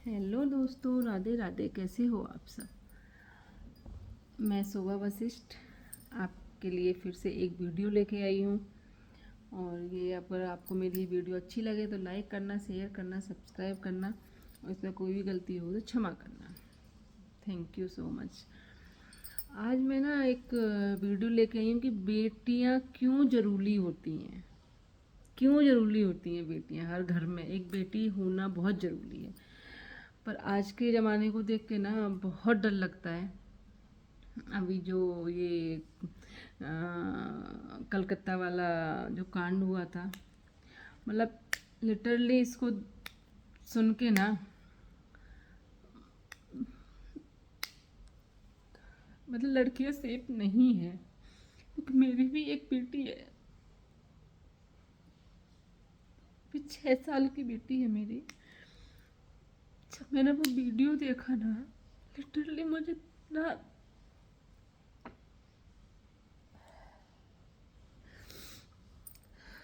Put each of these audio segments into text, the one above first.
Hello दोस्तों, राधे राधे। कैसे हो आप सब। मैं शोभा वशिष्ठ आपके लिए फिर से एक वीडियो लेके आई हूँ। और ये अगर आपको मेरी ये वीडियो अच्छी लगे तो लाइक करना, शेयर करना, सब्सक्राइब करना, और इसमें कोई भी गलती हो तो क्षमा करना। Thank you so much. आज मैं ना एक वीडियो लेके आई हूँ कि बेटियाँ क्यों ज़रूरी होती हैं। क्यों ज़रूरी होती हैं बेटियाँ। हर घर में एक बेटी होना बहुत ज़रूरी है। पर आज के ज़माने को देख के ना बहुत डर लगता है। अभी जो ये कलकत्ता वाला जो कांड हुआ था, मतलब लिटरली इसको सुन के ना मतलब लड़कियां सेफ नहीं है। क्योंकि मेरी भी एक बेटी है, भी 6 साल की बेटी है मेरी। जब मैंने वो वीडियो देखा ना, लिटरली मुझे ना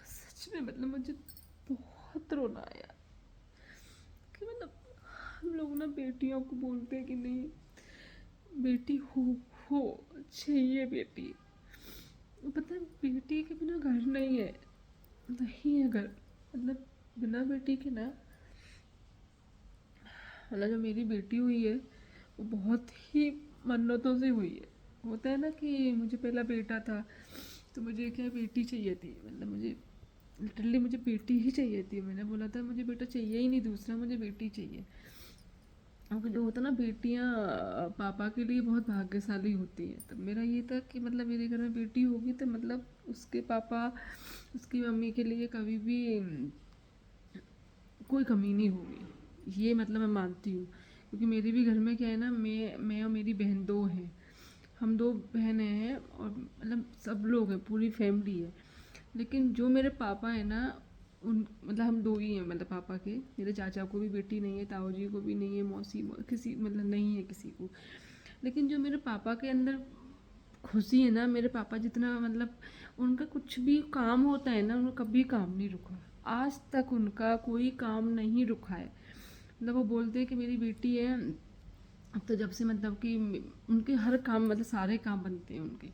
सच में मतलब मुझे बहुत रोना आया। कि मतलब हम लोग ना बेटियों को बोलते हैं कि नहीं, बेटी हो चाहिए बेटी। पता है बेटी के बिना घर नहीं है, नहीं है घर। मतलब बिना बेटी के ना, मतलब जो मेरी बेटी हुई है वो बहुत ही मन्नतों से हुई है। होता है ना कि मुझे पहला बेटा था तो मुझे क्या बेटी चाहिए थी। मतलब मुझे लिटरली मुझे बेटी ही चाहिए थी। मैंने बोला था मुझे बेटा चाहिए ही नहीं दूसरा, मुझे बेटी चाहिए। और जो होता ना बेटियां पापा के लिए बहुत भाग्यशाली होती है। तो मेरा ये था कि मतलब मेरे घर में बेटी होगी तो मतलब उसके पापा, उसकी मम्मी के लिए कभी भी कोई कमी नहीं होगी। ये मतलब मैं मानती हूँ। क्योंकि मेरे भी घर में क्या है ना, मैं और मेरी बहन दो हैं। हम दो बहनें हैं और मतलब सब लोग हैं, पूरी फैमिली है। लेकिन जो मेरे पापा है ना, उन मतलब हम दो ही हैं। मतलब पापा के, मेरे चाचा को भी बेटी नहीं है, ताऊ जी को भी नहीं है, किसी मतलब नहीं है किसी को। लेकिन जो मेरे पापा के अंदर खुशी है ना, मेरे पापा जितना मतलब उनका कुछ भी काम होता है ना, उनका कभी काम नहीं रुका। आज तक उनका कोई काम नहीं रुका है। मतलब वो बोलते हैं कि मेरी बेटी है। अब तो जब से मतलब कि उनके हर काम मतलब सारे काम बनते हैं उनके,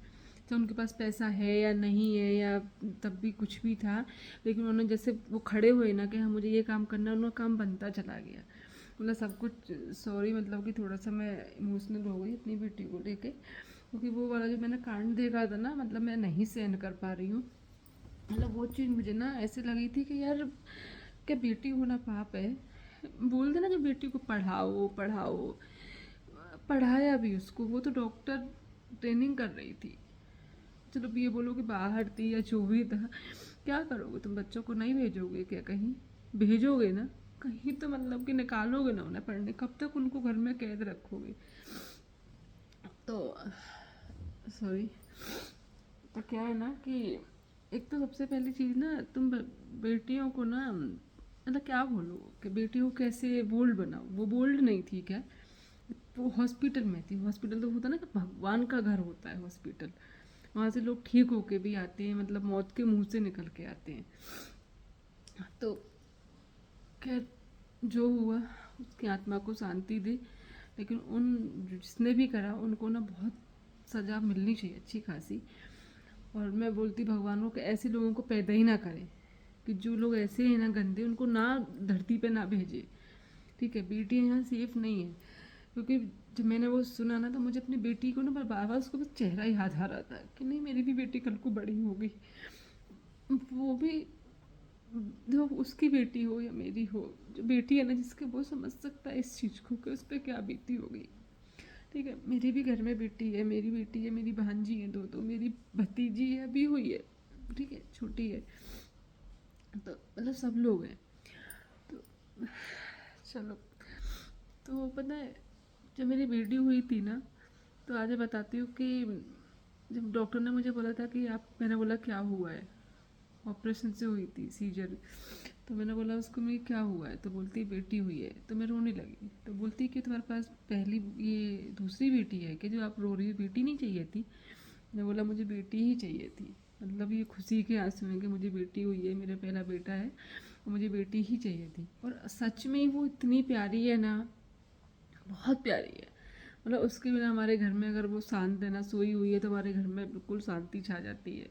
तो उनके पास पैसा है या नहीं है या तब भी कुछ भी था। लेकिन उन्होंने जैसे वो खड़े हुए ना कि हाँ मुझे ये काम करना है, उनका काम बनता चला गया। मतलब सब कुछ। सॉरी मतलब कि थोड़ा सा मैं इमोशनल हो गई अपनी बेटी को लेके। क्योंकि वो वाला जो मैंने कांड देखा था ना, मतलब मैं नहीं सहन कर पा रही हूँ। मतलब वो चीज़ मुझे ना ऐसे लगी थी कि यार क्या बेटी होना पाप है। बोल देना जो बेटी को पढ़ाओ पढ़ाओ। पढ़ाया भी उसको, वो तो डॉक्टर ट्रेनिंग कर रही थी। चलो अब ये बोलो कि बाहर थी या जो भी था, क्या करोगे तुम बच्चों को नहीं भेजोगे क्या कहीं। भेजोगे ना कहीं तो मतलब कि निकालोगे ना उन्हें पढ़ने, कब तक उनको घर में कैद रखोगे। तो सॉरी। तो क्या है ना कि एक तो सबसे पहली चीज़ ना, तुम बेटियों को ना मतलब क्या बोलो कि बेटियों को कैसे बोल्ड बनाओ। वो बोल्ड नहीं थी क्या, वो हॉस्पिटल में थी। हॉस्पिटल तो होता ना कि भगवान का घर होता है हॉस्पिटल। वहाँ से लोग ठीक होके भी आते हैं, मतलब मौत के मुंह से निकल के आते हैं। तो खैर जो हुआ उसकी आत्मा को शांति दे। लेकिन उन जिसने भी करा उनको ना बहुत सज़ा मिलनी चाहिए अच्छी खासी। और मैं बोलती भगवान को ऐसे लोगों को पैदा ही ना करें, कि जो लोग ऐसे हैं ना गंदे, उनको ना धरती पे ना भेजे। ठीक है, बेटी यहाँ सेफ नहीं है। क्योंकि जब मैंने वो सुना ना तो मुझे अपनी बेटी को ना बार बार उसको बस चेहरा याद आ रहा था कि नहीं मेरी भी बेटी कल को बड़ी होगी। वो भी जो उसकी बेटी हो या मेरी हो, जो बेटी है ना जिसके, वो समझ सकता है इस चीज़ को कि उस पर क्या बीती होगी। ठीक है, मेरी भी घर में बेटी है, मेरी बेटी है, मेरी भांजी है, दो मेरी भतीजी है अभी हुई है। ठीक है, छोटी है। तो मतलब सब लोग हैं। तो चलो, तो पता है जब मेरी बेटी हुई थी ना, तो आज मैं बताती हूँ कि जब डॉक्टर ने मुझे बोला था कि आप, मैंने बोला क्या हुआ है। ऑपरेशन से हुई थी, सीजर। तो मैंने बोला उसको मेरी क्या हुआ है, तो बोलती बेटी हुई है। तो मैं रोने लगी। तो बोलती कि तुम्हारे पास पहली ये दूसरी बेटी है कि जो आप रो रही हो, बेटी नहीं चाहिए थी। मैं बोला मुझे बेटी ही चाहिए थी। मतलब ये खुशी के आंसू हैं कि मुझे बेटी हुई है, मेरा पहला बेटा है। और मुझे बेटी ही चाहिए थी। और सच में वो इतनी प्यारी है ना, बहुत प्यारी है। मतलब उसके बिना हमारे घर में अगर वो शांत है ना, सोई हुई है, तो हमारे घर में बिल्कुल शांति छा जाती है।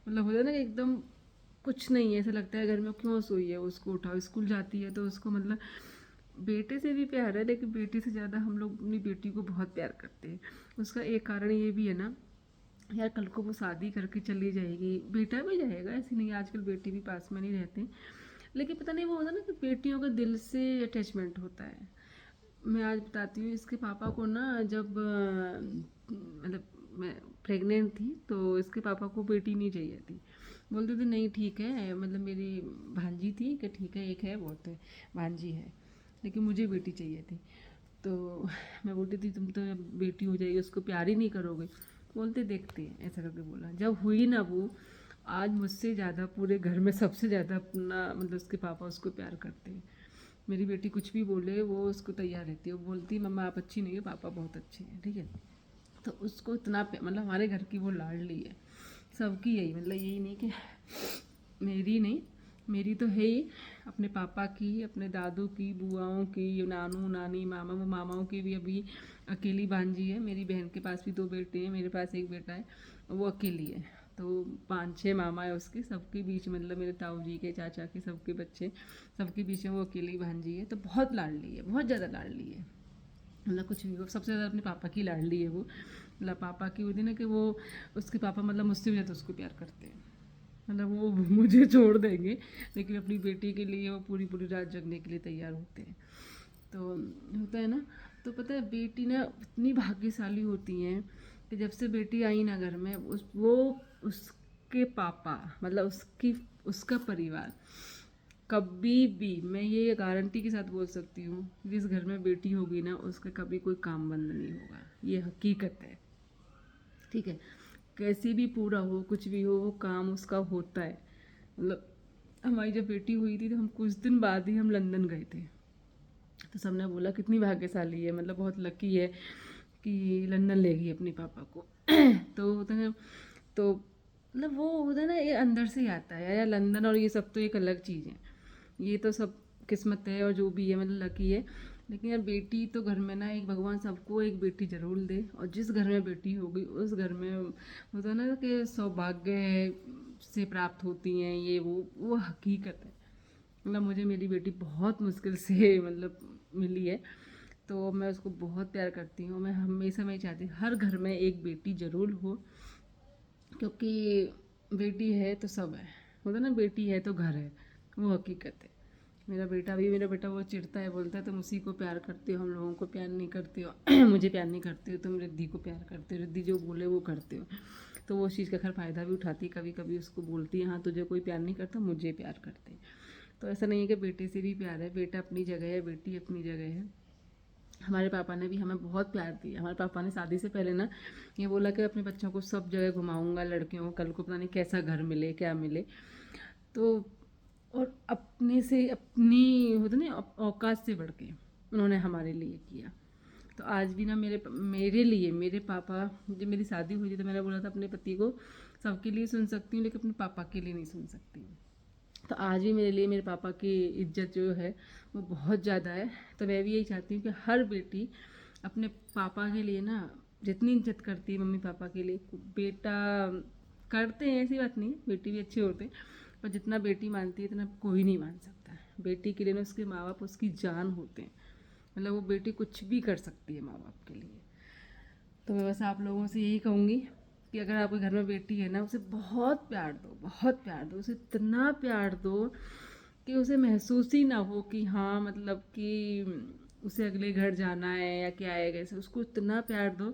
मतलब होता है ना कि एकदम कुछ नहीं है, ऐसा लगता है घर में क्यों सोई है, उसको उठाओ। स्कूल जाती है तो उसको मतलब बेटे से भी प्यार है, लेकिन बेटी से ज़्यादा हम लोग अपनी बेटी को बहुत प्यार करते हैं। उसका एक कारण ये भी है ना यार, कल को वो शादी करके चली जाएगी, बेटा भी जाएगा, ऐसे नहीं, आजकल बेटी भी पास में नहीं रहते, लेकिन पता नहीं वो होता ना कि बेटियों का दिल से अटैचमेंट होता है। मैं आज बताती हूँ, इसके पापा को ना जब मतलब मैं प्रेग्नेंट थी तो इसके पापा को बेटी नहीं चाहिए थी। बोलते थे नहीं ठीक है, मतलब मेरी भांजी थी कि ठीक है एक है बहुत है, भांजी है, लेकिन मुझे बेटी चाहिए थी। तो मैं बोलती थी तुम तो जब बेटी हो जाएगी उसको प्यार ही नहीं करोगे। बोलते देखते हैं, ऐसा करके बोला। जब हुई ना वो, आज मुझसे ज़्यादा पूरे घर में सबसे ज़्यादा अपना मतलब उसके पापा उसको प्यार करते हैं। मेरी बेटी कुछ भी बोले वो उसको तैयार रहती है। वो बोलती मम्मा आप अच्छी नहीं है, पापा बहुत अच्छे हैं, ठीक है। तो उसको इतना मतलब हमारे घर की वो लाडली है, सबकी यही, मतलब यही नहीं कि मेरी नहीं, मेरी तो है ही, अपने पापा की, अपने दादू की, बुआओं की, नानू नानी मामा, वो मामाओं की भी अभी अकेली भांजी है। मेरी बहन के पास भी 2 बेटे हैं, मेरे पास एक बेटा है, वो अकेली है। तो 5-6 मामा है उसके, सबके बीच मतलब मेरे ताऊ जी के, चाचा के, सबके बच्चे, सबके बीच में वो अकेली भांजी है। तो बहुत लाडली है, बहुत ज़्यादा लाडली है। मतलब कुछ भी हो, सबसे ज़्यादा अपने पापा की लाडली है वो। मतलब पापा की होती ना कि वो, उसके पापा मतलब मुझसे भी ज़्यादा उसको प्यार करते हैं। मतलब वो मुझे छोड़ देंगे लेकिन अपनी बेटी के लिए वो पूरी पूरी रात जगने के लिए तैयार होते हैं। तो होता है ना, तो पता है बेटी ना इतनी भाग्यशाली होती हैं कि जब से बेटी आई ना घर में, उसके पापा मतलब उसका परिवार कभी भी, मैं ये गारंटी के साथ बोल सकती हूँ, जिस घर में बेटी होगी ना उसका कभी कोई काम बंद नहीं होगा, ये हकीकत है, ठीक है। कैसे भी पूरा हो, कुछ भी हो, वो काम उसका होता है। मतलब हमारी जब बेटी हुई थी तो हम कुछ दिन बाद ही हम लंदन गए थे। तो सबने बोला कितनी भाग्यशाली है, मतलब बहुत लकी है कि लंदन ले गई अपने पापा को। तो होता है, तो मतलब वो होता है ना, ये अंदर से ही आता है यार। लंदन और ये सब तो एक अलग चीज़ है, ये तो सब किस्मत है और जो भी है मतलब लकी है। लेकिन यार बेटी तो घर में ना, एक भगवान सबको एक बेटी जरूर दे, और जिस घर में बेटी होगी उस घर में होता है ना कि सौभाग्य से प्राप्त होती हैं, ये वो हकीकत है। मतलब मुझे मेरी बेटी बहुत मुश्किल से मतलब मिली है, तो मैं उसको बहुत प्यार करती हूँ। मैं हमेशा मैं चाहती हूँ हर घर में एक बेटी ज़रूर हो, क्योंकि बेटी है तो सब है, होता ना, बेटी है तो घर है, वो हकीकत है। मेरा बेटा वो चिढ़ता है, बोलता है तुम उसी को प्यार करते हो, हम लोगों को प्यार नहीं करते हो। मुझे प्यार नहीं करते हो, तुम रिद्धि को प्यार करते हो, रिद्धि जो बोले वो करते हो। तो वो उस चीज़ का खैर फ़ायदा भी उठाती, कभी कभी उसको बोलती है हाँ तुझे कोई प्यार नहीं करता, मुझे प्यार करते। तो ऐसा नहीं है कि बेटे से भी प्यार है, बेटा अपनी जगह है, बेटी अपनी जगह है। हमारे पापा ने भी हमें बहुत प्यार दिया। हमारे पापा ने शादी से पहले ना ये बोला कि अपने बच्चों को सब जगह घुमाऊंगा, लड़कियों को कल को पता नहीं कैसा घर मिले क्या मिले। तो और अपने से अपनी होता नहीं औकात से बढ़ के उन्होंने हमारे लिए किया। तो आज भी ना मेरे लिए मेरे पापा, जब मेरी शादी हुई थी तो मैंने बोला था अपने पति को सबके लिए सुन सकती हूँ लेकिन अपने पापा के लिए नहीं सुन सकती। तो आज भी मेरे लिए मेरे पापा की इज्जत जो है वो बहुत ज़्यादा है। तो मैं भी यही चाहती हूँ कि हर बेटी अपने पापा के लिए ना जितनी इज्जत करती है मम्मी पापा के लिए, बेटा करते हैं ऐसी बात नहीं, बेटी भी अच्छे होते हैं, पर जितना बेटी मानती है इतना कोई नहीं मान सकता। बेटी के लिए ना उसके माँ बाप उसकी जान होते हैं, मतलब वो बेटी कुछ भी कर सकती है माँ बाप के लिए। तो मैं बस आप लोगों से यही कहूँगी कि अगर आपके घर में बेटी है ना, उसे बहुत प्यार दो, बहुत प्यार दो, उसे इतना प्यार दो कि उसे महसूस ही ना हो कि हाँ मतलब कि उसे अगले घर जाना है या क्या है कैसे। उसको इतना प्यार दो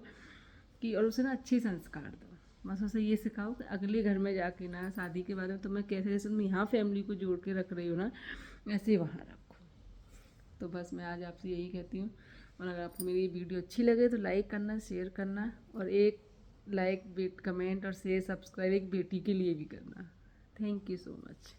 कि, और उसे ना अच्छे संस्कार दो। बस उसे ये सिखाओ कि अगले घर में जाके ना शादी के बाद में तुम्हें कैसे, जैसे तुम यहाँ फैमिली को जोड़ के रख रही हो ना, ऐसे वहाँ रखो। तो बस मैं आज आपसे यही कहती हूँ। और अगर आपको मेरी वीडियो अच्छी लगे तो लाइक करना, शेयर करना, और एक लाइक, कमेंट और शेयर, सब्सक्राइब एक बेटी के लिए भी करना। Thank you so much.